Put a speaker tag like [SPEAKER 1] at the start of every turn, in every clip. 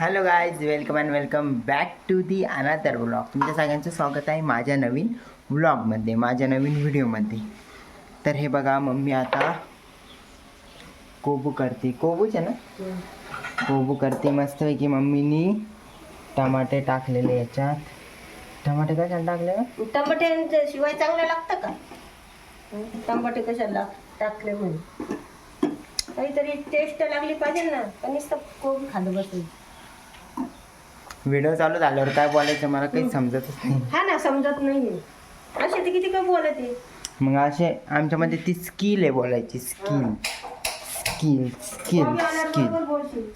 [SPEAKER 1] Hello guys, welcome and welcome back to the another vlog. तुमच्या सगळ्यांचं स्वागत आहे माझ्या नवीन व्लॉगमध्ये, माझ्या नवीन व्हिडिओमध्ये. तर हे बघा, मम्मी आता कोबू करते. कोबूच आहे ना, कोबू करते मस्तपैकी. मम्मीनी टमाटे टाकलेले याच्यात. टमाटे कशाला टाकले?
[SPEAKER 2] टमाटे शिवाय चांगलं लागतं का? टमाटे कशाला टाकले म्हणून काहीतरी टेस्ट लागली पाहिजे ना. पण नुसतं कोबी खाल्लं बसेल.
[SPEAKER 1] व्हिडिओ चालू झाल्यावर काय बोलायचं मला काही समजतच नाही.
[SPEAKER 2] हा ना, समजत नाही. असे ते किती काय बोलते.
[SPEAKER 1] मग असे आमच्यामध्ये ती स्किल आहे बोलायची. Skill skill skill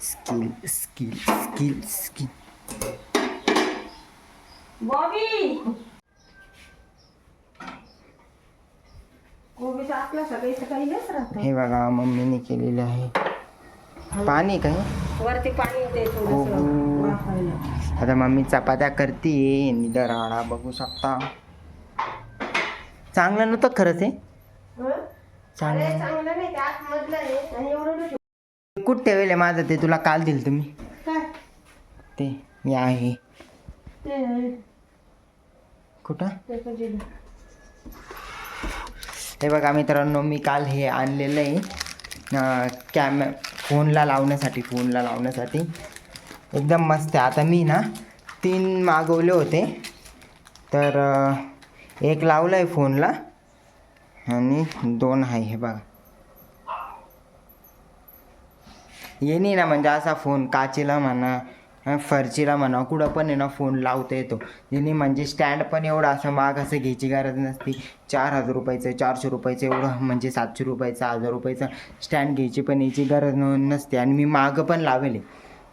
[SPEAKER 1] skill skill skill skill skill.
[SPEAKER 2] Bobby कोबीचा आपला सकाळी सकाळी हेच राहतं.
[SPEAKER 1] हे बघा, मम्मीने केलेले आहे. पाणी काही
[SPEAKER 2] वरती पाणी येते थोडंसं वाफायला.
[SPEAKER 1] आता मम्मी चपात्या करते. निदराळा बघू शकता. चांगलं नव्हतं खरंच हे.
[SPEAKER 2] अरे
[SPEAKER 1] चांगलं
[SPEAKER 2] चांगलं नाही, ते आतमधलं आहे. आणि एवढं
[SPEAKER 1] कुठं ठेवले माझं ते तुला काल दिलं तुम्ही
[SPEAKER 2] काय
[SPEAKER 1] ते. मी आहे
[SPEAKER 2] ते
[SPEAKER 1] कुठं.
[SPEAKER 2] दिलं.
[SPEAKER 1] हे बघा मित्रांनो, मी काल हे आणलेलं आहे फोनला लावण्यासाठी. एकदम मस्त आहे. आता मी ना 3 मागवले होते. तर एक लावलं आहे फोनला आणि 2 आहे. हे बघा, ये नाही ना, म्हणजे असा फोन काचेला म्हणा, फरचीला म्हणा, कुठं पण आहे ना फोन लावता येतो. याने म्हणजे स्टँड पण एवढं असं महाग असं घ्यायची गरज नसते. 4000 रुपयाचं, 400 रुपयाचं, एवढं म्हणजे 700 रुपयाचं, 1000 रुपयाचं स्टँड घ्यायची पण याची गरज नसते. आणि मी मागं पण लावेले.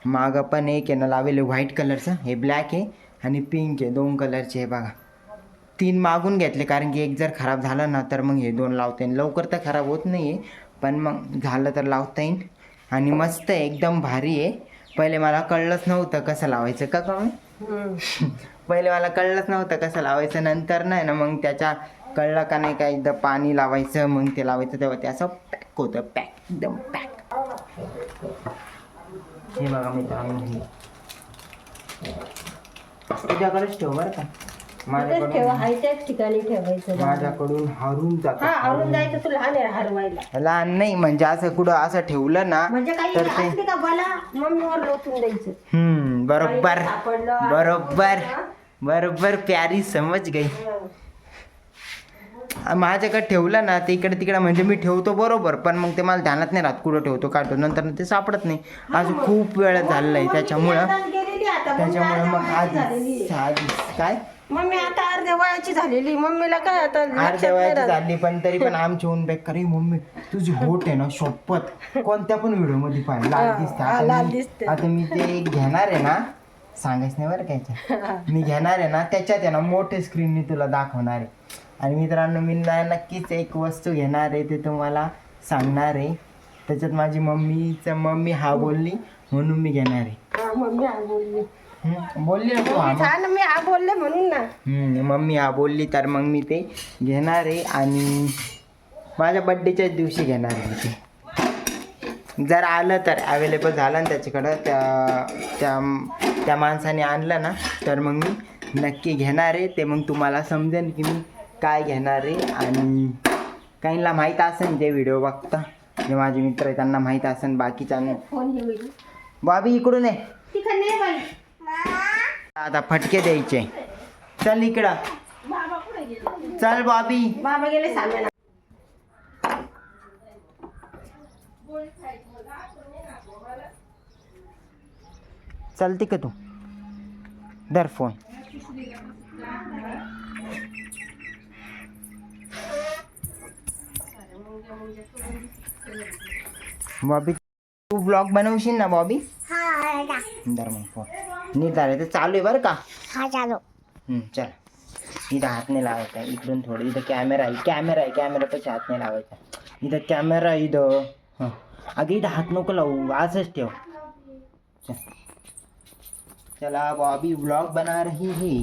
[SPEAKER 1] मागं पण एक आहे ना लावेले व्हाईट कलरचं. हे ब्लॅक आहे आणि पिंक आहे, 2 कलरचे. हे बघा, 3 मागून घेतले कारण की एक जर खराब झालं ना तर मग हे 2 लावता येईल. लवकर तर खराब होत नाही आहे, पण मग झालं तर लावता येईल. आणि मस्त आहे, एकदम भारी आहे. पहिले मला कळलंच नव्हतं कसं लावायचं का पहिले मला कळलंच नव्हतं कसं लावायचं. नंतर नाही ना मग त्याच्या कळलं का नाही, काय एकदा पाणी लावायचं मग ते लावायचं, तेव्हा ते असं पॅक होतं. एकदम पॅक. हे बघा मित्रांनो, तुझ्याकडेच ठेव बरं का.
[SPEAKER 2] त्याच ठिकाणी ठेवायचं.
[SPEAKER 1] माझ्याकडून हरून जातं.
[SPEAKER 2] हरून जायचं. तुला लहान आहे हरवायला.
[SPEAKER 1] लहान नाही, म्हणजे असं कुठं असं ठेवलं ना
[SPEAKER 2] म्हणजे काही
[SPEAKER 1] तर ते
[SPEAKER 2] असली का मला मम्मीवर लोटून द्यायचं.
[SPEAKER 1] बरोबर
[SPEAKER 2] सापडलं.
[SPEAKER 1] बरोबर बरोबर, प्यारी समज गई. माझ्याकडे ठेवलं ना ते इकडे तिकडे, म्हणजे मी ठेवतो बरोबर, पण मग ते मला ध्यानात नाही राहत कुठं ठेवतो काय ठेवतो. नंतर ते सापडत नाही. असं खूप वेळ झालेलं आहे. त्याच्यामुळं मग आधी काय
[SPEAKER 2] मम्मी आता अर्ध्या वयाची झालेली. मम्मीला काय आता
[SPEAKER 1] अर्ध्या वयाची झाली, पण तरी पण आमची होऊन बेकार. मम्मी तुझी होट आहे ना शपथ, कोणत्या पण व्हिडिओ मध्ये पाहिजे लाल दिसते. आता मी ते घेणार आहे ना, सांगायच नाही बरं काय, मी घेणार आहे ना त्याच्यात आहे ना मोठे स्क्रीननी तुला दाखवणार आहे. आणि मित्रांनो, मी नक्कीच एक वस्तू घेणार आहे, ते तुम्हाला सांगणार आहे. त्याच्यात माझी मम्मी हा बोलली म्हणून मी घेणार आहे.
[SPEAKER 2] मम्मी हा बोलली.
[SPEAKER 1] बोलली ना तू हा.
[SPEAKER 2] मी हा बोलले म्हणून ना.
[SPEAKER 1] मम्मी हा बोलली तर मग मी ते घेणार आहे. आणि माझ्या बड्डेच्याच दिवशी घेणार आहे ते. जर आलं तर अवेलेबल झालं ना त्याच्याकडं, त्या माणसाने आणलं ना तर मग मी नक्की घेणार आहे. ते मग तुम्हाला समजेल की मी काय घेणार आहे. आणि काहींना माहीत असेल, जे व्हिडिओ बघता, जे माझे मित्र आहे त्यांना माहीत असेल. बाकीच्यांना बाबी इकडून आहे. आता फटके द्यायचे. चल इकडं, चल बॉबी.
[SPEAKER 2] बाबा गेले सामान.
[SPEAKER 1] चलती का तू? दर फोन. बॉबी तू ब्लॉग बनवशील ना बॉबी? दर मग फोन. नीट झालं तर चालू आहे बरं का.
[SPEAKER 2] हा चालू.
[SPEAKER 1] चल, इथं हात नाही लावायचा. इकडून थोडं, इथं कॅमेरा आहे. कॅमेरापाशी हात नाही लावायचा. इथं कॅमेरा आहे इथं. अगं इथं हात नको लावू, असंच ठेव. चला बॉबी ब्लॉग बना रही है.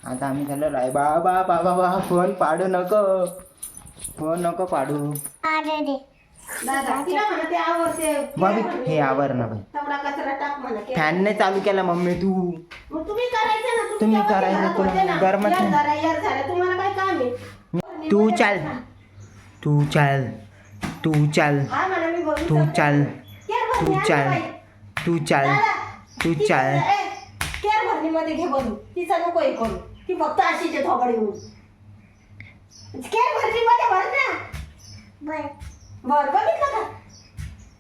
[SPEAKER 1] आता आम्ही झालो आहे. बाबा फोन पाडू नको पाडू.
[SPEAKER 2] दादा तिला म्हणा ते आवडते
[SPEAKER 1] बाबी हे आवर ना बाई.
[SPEAKER 2] तेवढा कचरा टाक म्हणा
[SPEAKER 1] फॅन नाही चालू केला मम्मी तू.
[SPEAKER 2] मग तुम्ही करायचं ना
[SPEAKER 1] तुम्ही
[SPEAKER 2] तेव्हा ते
[SPEAKER 1] करायचं,
[SPEAKER 2] घरात
[SPEAKER 1] तुला
[SPEAKER 2] होते ना.
[SPEAKER 1] गरमत
[SPEAKER 2] यार
[SPEAKER 1] नाही.
[SPEAKER 2] झाला, यार झाला. तुम्हाला काय काम आहे
[SPEAKER 1] तू चाल तू चाल तू चाल
[SPEAKER 2] हा म्हणा मी बघू
[SPEAKER 1] तू
[SPEAKER 2] शकते.
[SPEAKER 1] चाल
[SPEAKER 2] केर
[SPEAKER 1] तू
[SPEAKER 2] भरणी आण
[SPEAKER 1] चाल
[SPEAKER 2] बाई.
[SPEAKER 1] तू चाल
[SPEAKER 2] दादा,
[SPEAKER 1] तू
[SPEAKER 2] ती-
[SPEAKER 1] चाल.
[SPEAKER 2] ए, केर भरणीमध्ये घे बनू तिचा नको हे करू ती फक्त अशीचे थोबडी घेऊन केर भरणीमध्ये भर ना बर बघितलं का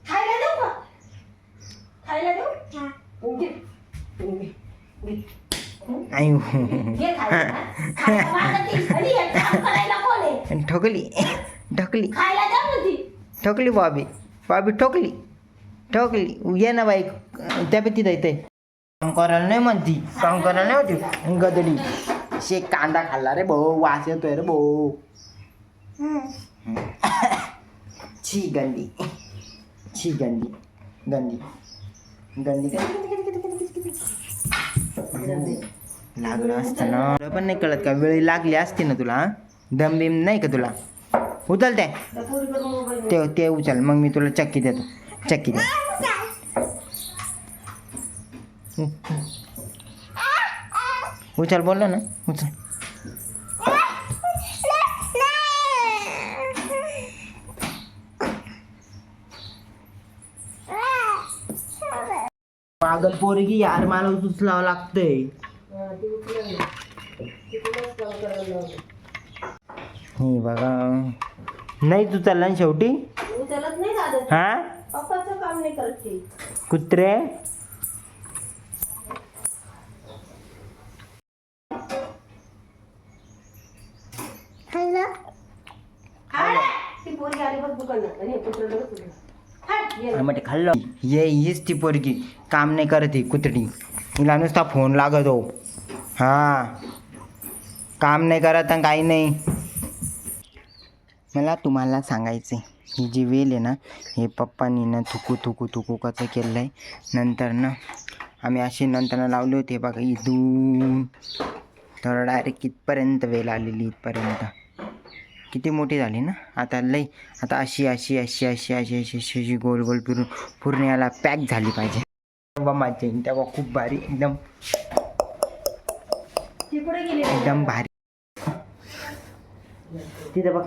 [SPEAKER 2] खायला देऊ का खायला देऊ घे. घे. घे.
[SPEAKER 1] आयु
[SPEAKER 2] घे खायला. खायला मागती. आणि हे काम करायला कोण आहे?
[SPEAKER 1] ठोकली ठोकली
[SPEAKER 2] खायला द्या म्हणती.
[SPEAKER 1] ठोकली बॉबी बॉबी ठोकली ठोकली. ये ना बाई त्या पे तिथं येते. काम करायला नाही म्हणती, काम करायला नाही होती गदडी. शेक कांदा खाल्ला रे भाऊ, वास येतोय रे भाऊ. छी गंदी छी गंदी गंदी गंदी लागलं असतं ना. तुला पण नाही कळत का वेळ लागली असती ना तुला. दम बिम नाही का तुला. उचल ते
[SPEAKER 2] त्या पोरीकडे मोबाईल दे.
[SPEAKER 1] ते उचल मग मी तुला चक्की देतो. चक्की दे. उचल बोललो ना उचल. पागल पोरगी यार मला उचलावं लागतंय.
[SPEAKER 2] हा, ती उचलून घे. ती तुलाच काम करायला लावते.
[SPEAKER 1] हे बघा नाही तू चालला ना शेवटी.
[SPEAKER 2] उचलत नाही दादा ती.
[SPEAKER 1] हा
[SPEAKER 2] पप्पाचं काम नाही करत ती.
[SPEAKER 1] कुत्रे
[SPEAKER 2] खायला. ती पोरगी आली बघ दुकानात आणि हे कुत्रं लगेच उचललं. हट, ये.
[SPEAKER 1] म्हटलं खाल्लं ये हीच ती पोरगी काम नाही करत ही कुत्री. हिला नुसता फोन लागतो. हा काम नाही करत आणि काही नाही. मला तुम्हाला सांगायचं ही जी वेल आहे ना हे पप्पांनी ना थुकू थुकू थुकू कसं केलं आहे. नंतर ना आम्ही असे नंतर लावले होते बघा इथून तर डायरेक्ट इथपर्यंत वेल आलेली इथपर्यंत. किती मोठी झाली ना आता लई. आता अशी अशी अशी अशी अशी अशी अशी अशी गोल गोल फिरून पूर्ण याला पॅक झाली पाहिजे. तेव्हा मजा येईल. तेव्हा खूप भारी एकदम
[SPEAKER 2] ती कुठे गेली?
[SPEAKER 1] एकदम भारी. तिथं बघ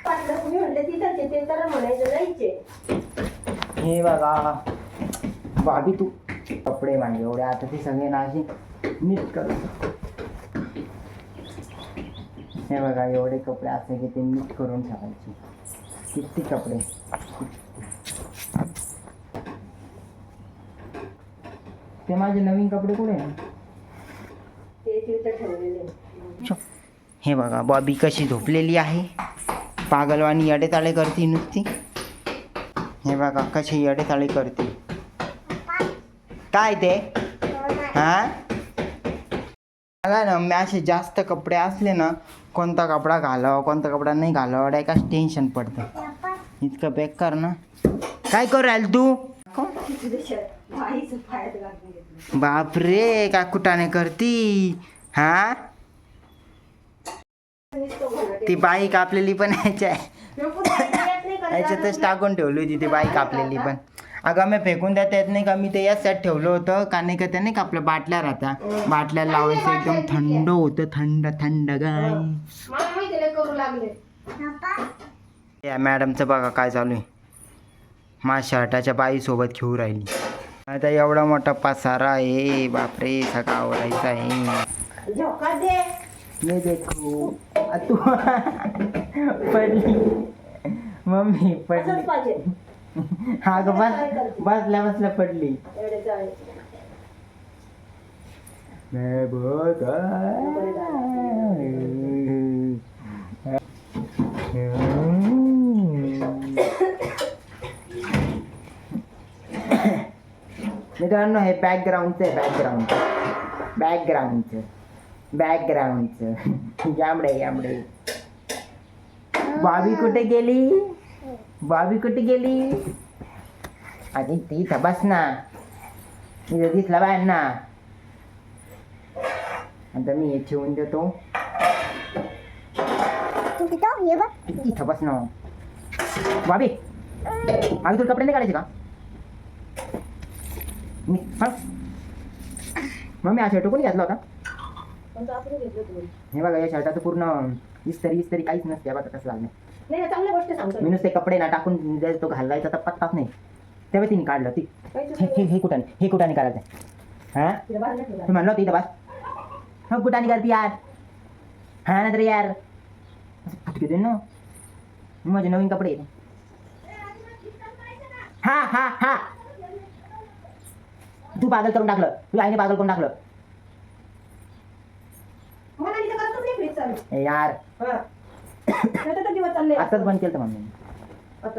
[SPEAKER 2] पाटलं तुम्ही म्हणले तिथंच आहे, ते तर म्हणायचं नाहीचे.
[SPEAKER 1] हे बघा बाबी तू कपडे मांडले एवढे आता ते सगळे ना असे नीट कर. हे बघा एवढे कपडे असे की ते नीट करून ठेवायचे. किती कपडे. ते माझे नवीन कपडे कुठे आहे?
[SPEAKER 2] ते तिथं ठेवलेले.
[SPEAKER 1] हे बघा बॉबी कशी झोपलेली आहे. पागलवाणी येडेताळे करते नुसती. हे बघा कशी येडेताळे करते. काय ते हा मला ना मी असे जास्त कपडे असले ना कोणता कपडा घालावा कोणता कपडा नाही घालावा एकाच टेन्शन पडतं. इतकं बेकार ना. काय करू राहील तू.
[SPEAKER 2] बाईचं फायदा घालून घेतलं.
[SPEAKER 1] बापरे काय कुटाने करती. हा
[SPEAKER 2] नुसतं म्हणत
[SPEAKER 1] ती बाई कापलेली पण याच्या
[SPEAKER 2] नको जायला येत नाही का?
[SPEAKER 1] याच्यातच टाकून ठेवली होती ती बाई कापलेली पण. अगं मी फेकून देता येत नाही का. मी ते यासाठी ठेवलं होतं का नाही का ते नाही का आपल्या बाटल्या राहत्या बाटल्या लावायचं एकदम थंड होतं. थंड थंड गाय.
[SPEAKER 2] मला माहिती नाही करू लागले.
[SPEAKER 1] या मॅडमचं बघा काय चालू आहे. माझ्या शर्टाच्या बाईसोबत खेळू राहिली. आता एवढा मोठा पसारा आहे बापरे सगळं आवरायचं आहे.
[SPEAKER 2] झोका दे.
[SPEAKER 1] ये देखो तू पडली मम्मी पडली.
[SPEAKER 2] असंच पाहिजे.
[SPEAKER 1] हा ग बस बसल्या बसल्या पडली.
[SPEAKER 2] एवढे जाळे.
[SPEAKER 1] मित्रांनो हे बॅकग्राऊंडचं आहे. बॅकग्राऊंडचं यामडे यामडे. बाबी कुठे गेली. आधी ती इथं बस ना. इथं दिसला बाहेर ना. आता मी हे ठेवून देतो. इथं बस ना बाबी. अगं तुला कपडे नाही काढायचे का? मम्मी हा शर्ट कोणी घातला होता? हे बघा या शर्टाचं पूर्ण इस्त्री काहीच नसते बघा कसं लागलं.
[SPEAKER 2] नाही चांगली गोष्ट सांगतो.
[SPEAKER 1] मी नुसते कपडे ना टाकून जर तो घालायचा तर पत्ताच नाही. तेव्हा तिने काढलं ती. हे कुठाने करायचं हा तू म्हणलं होतं इथं बस. हो कुठाने करते यार. हा ना तर यार फुटके दे ना माझे नवीन कपडे. हा तू पागल करून टाकलं. तू आईने पागल करून टाकलं यार. आताच बंद केलं मम्मी.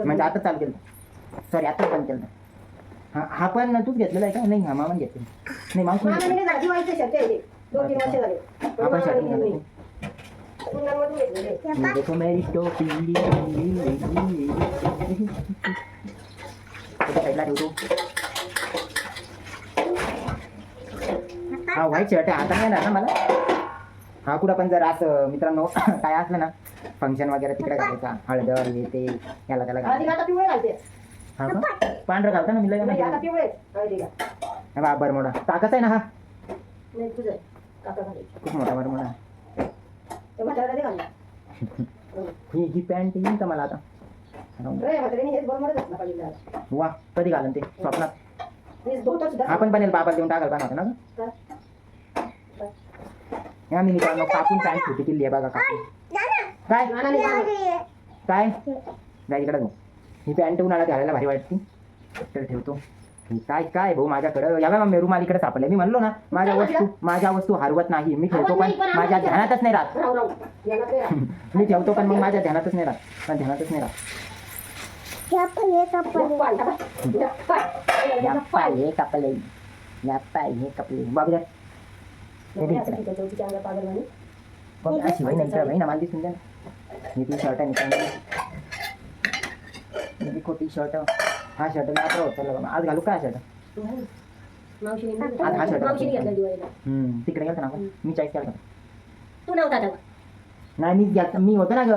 [SPEAKER 1] म्हणजे आता चालू केलं. सॉरी आताच बंद केलं. हा पण तूच घेतलेला आहे का? नाही हा मामाने घेतलं. नाही मावशी आपण शर्ट देखो मेरी टोपी साईडला ठेवतो. हा व्हाईट शर्ट आहे. आता नाही येणार ना मला. हा कुठं पण जर असं मित्रांनो काय असलं ना फंक्शन वगैरे तिकडे घालायचा. हळदर हे ते याला त्याला घालायचं. हा का पांढरं घालता ना मी लय बरं मोठा ताकच आहे ना हा. खूप मोठा बरं मोठा. ही पॅन्ट येईल का मला आता? वा कधी घालन ते स्वप्नात. आपण बनेल बाबा देऊन टाकाल पण होता ना या मी मित्रांनो कापून पॅन्ट छोटी केली आहे बघा कापून. काय काय जाय इकडे जाऊ. ही पॅन्ट उन्हाळ्यात घालायला भारी वाटते तर ठेवतो. काय काय भाऊ माझ्याकडं या मग मेरू मालीकडे सापडले. मी म्हणलो ना माझ्या वस्तू हरवत नाही. मी ठेवतो पण माझ्या ध्यानातच नाही राहत. मी ठेवतो पण मग माझ्या ध्यानातच नाही राहत. ध्यानातच नाही राहत. कपडे बाबू अशी भाई नाही भाई ना मला दिसून द्या ना. ही टी शर्ट आहे मित्रांनो. टी शर्ट हा शर्ट मी आता होतं आज घालू काय शर्ट? आज हा शर्ट तिकडे गेलतो ना आपण. मी चॉईस केला
[SPEAKER 2] तू नव्हता
[SPEAKER 1] नाही मी होतो ना ग.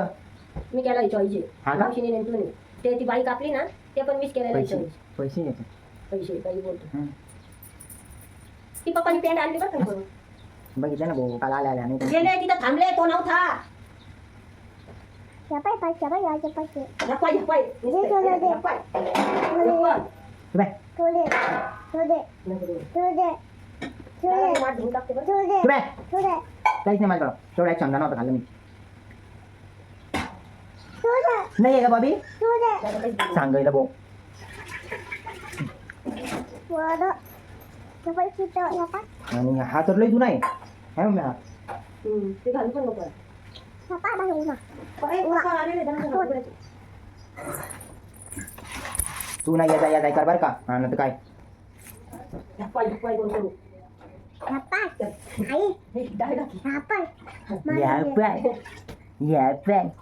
[SPEAKER 2] मी केला चॉईस. मावशीने तू नाही ते ती बाई कापली ना ते पण मीच केलेलं.
[SPEAKER 1] पैसे घेतो
[SPEAKER 2] पैसे काही बोलतो. ती पप्पानी पॅन्ट आणली बरं का करून.
[SPEAKER 1] बघितलं ना भाऊ काल आल्या नाही
[SPEAKER 2] गेले तिथं थांबले तो नव्हता.
[SPEAKER 1] काहीच नाही माझं तेवढा एक समजा नव्हता खाल्लं मी. नाही आहे का बाबी सांगायला भाऊ. आणि हा तर लय जुना आहे. हा
[SPEAKER 2] ते घालू पण नको.
[SPEAKER 1] तू नाही या जाय कर बरं का. हा ना तर काय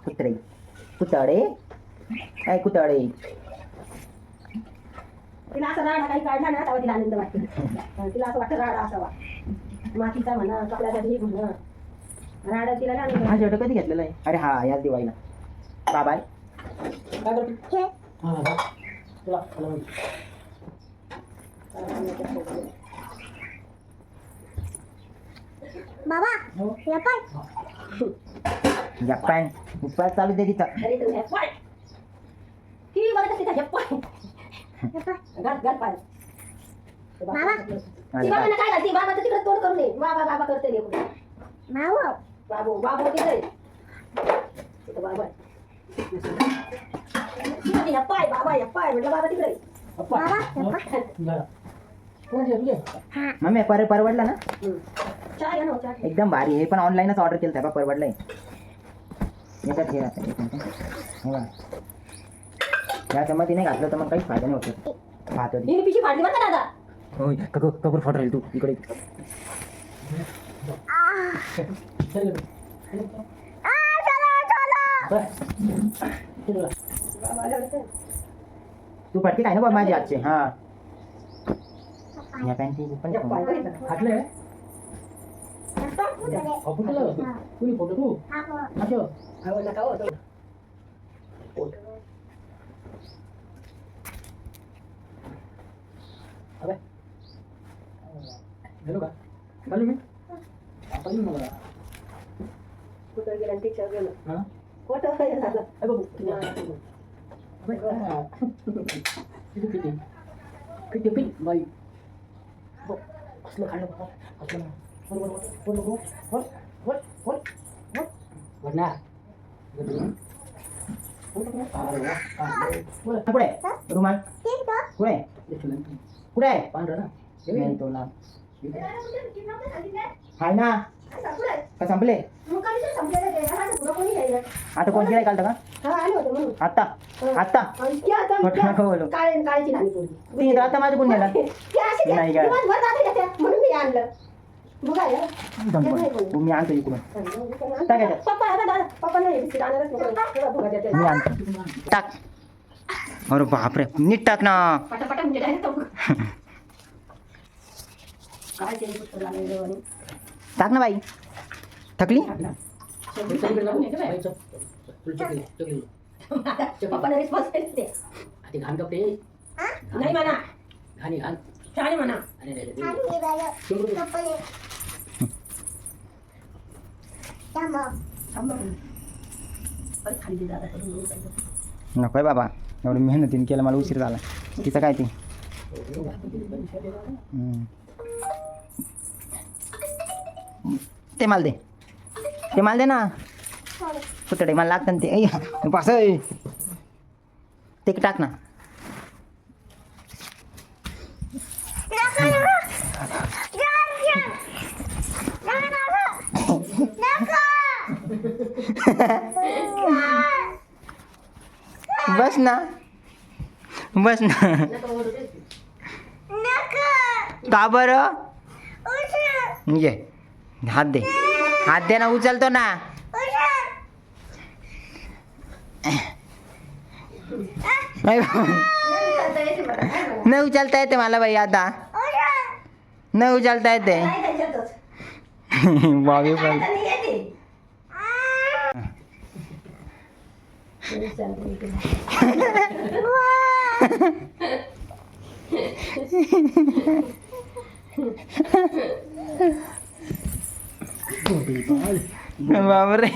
[SPEAKER 1] कुत्रे कुतडे काय कुतडे.
[SPEAKER 2] तिला असं राडा काही काढला ना तेव्हा तिला आनंद वाटतो. तिला असं वाटतं राडा असावा मातीचा म्हणा कपड्याचा ढीग म्हणा राडा तिला आनंद.
[SPEAKER 1] हा शर्ट कधी घेतलेला आहे? अरे हा याच दिवाळीला. बाबा जपान उपाय चालू दे तिथं.
[SPEAKER 2] ती बघत असते त्याच्या पाय घाल पाय. काय घालते बाबा तर तिकडे तोड करून दे. बाबा करते बाबू तिकडे बाबा पाय बाबा या पाय म्हटलं बाबा तिकडे.
[SPEAKER 1] मम्मी परवडला ना
[SPEAKER 2] चहा
[SPEAKER 1] एकदम भारी. हे पण ऑनलाईनच ऑर्डर केलं आहे बा. परवडलंय. याच्यात हे राहतं या चम्मच नाही घातलं तर मग काहीच फायदा नाही होत. पाहतो
[SPEAKER 2] पिशी फाडली बरं का दादा.
[SPEAKER 1] होय कपूर फोट राहील तू इकडे. तू फटके काय ना बा माझे आजचे. हा या पॅन्टी पण
[SPEAKER 2] फाटले
[SPEAKER 3] फोटो
[SPEAKER 1] कुठे रुमाल कुठे कुठे नाही तो ना हाय ना का संपले आता कोण गिराय काढलं का आता आता खोटं नको बोलू ती आता माझं कोण नेला नाही का मी आणतो इकडून मी आणतो टाक अरे बापरे नीट टाक ना टाक ना बाई थकली
[SPEAKER 2] नाही म्हणा छान म्हणा
[SPEAKER 1] नको बाबा एवढं मेहनतीने केलं मला उशीर झाला तिचं काय ते ते माल दे ना कुठे मला लागतं ते पास ते टाक ना बस ना का बरं ये हात दे ना उचलतो ना नाही उचलता येते मला बाई आता नाही उचलता येते बाबी पण बापरे